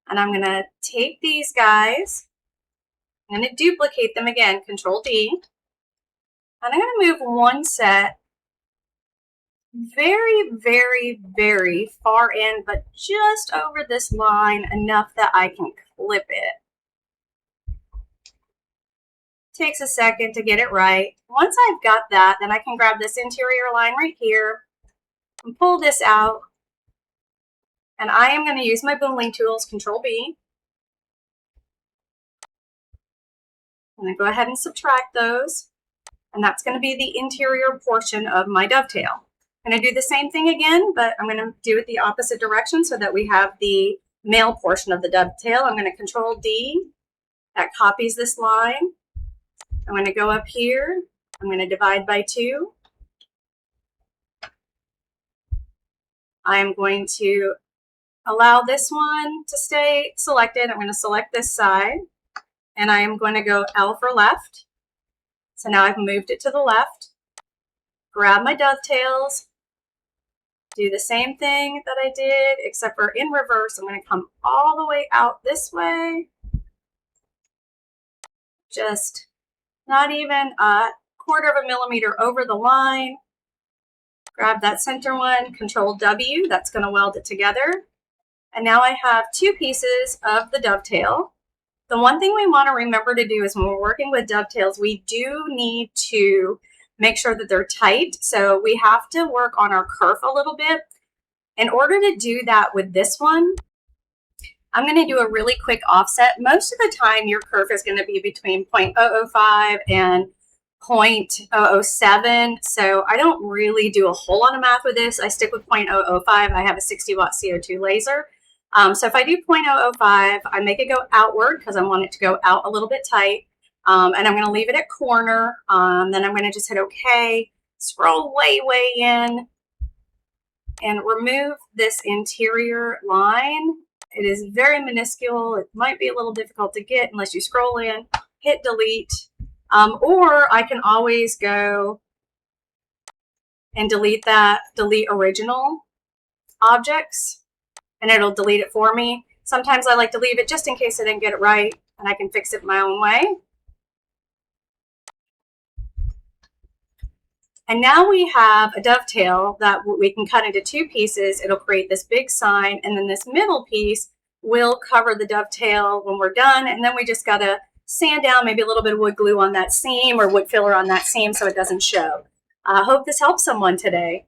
And I'm going to take these guys, I'm going to duplicate them again, Control D. And I'm going to move one set very, very, very far in, but just over this line enough that I can clip it. Takes a second to get it right. Once I've got that, then I can grab this interior line right here and pull this out. And I am going to use my boolean tools, Control B. I'm going to go ahead and subtract those. And that's going to be the interior portion of my dovetail. I'm going to do the same thing again, but I'm going to do it the opposite direction so that we have the male portion of the dovetail. I'm going to Control D. That copies this line. I'm going to go up here. I'm going to divide by 2. I am going to allow this one to stay selected. I'm going to select this side, and I am going to go L for left. So now I've moved it to the left. Grab my dovetails, do the same thing that I did, except for in reverse. I'm going to come all the way out this way. Just not even a 1/4 of a millimeter over the line. Grab that center one, Control W, that's going to weld it together. And now I have 2 pieces of the dovetail. The one thing we want to remember to do is when we're working with dovetails, we do need to make sure that they're tight. So we have to work on our kerf a little bit. In order to do that with this one, I'm going to do a really quick offset. Most of the time, your kerf is going to be between 0.005 and 0.007. So I don't really do a whole lot of math with this. I stick with 0.005. I have a 60-watt CO2 laser. So if I do 0.005, I make it go outward because I want it to go out a little bit tight. And I'm going to leave it at corner. Then I'm going to just hit OK, scroll way, way in, and remove this interior line. It is very minuscule. It might be a little difficult to get unless you scroll in, hit delete. Or I can always go and delete that, delete original objects, and it'll delete it for me. Sometimes I like to leave it just in case I didn't get it right, and I can fix it my own way. And now we have a dovetail that we can cut into 2 pieces. It'll create this big sign, and then this middle piece will cover the dovetail when we're done. And then we just got to sand down maybe a little bit of wood glue on that seam or wood filler on that seam so it doesn't show. I hope this helps someone today.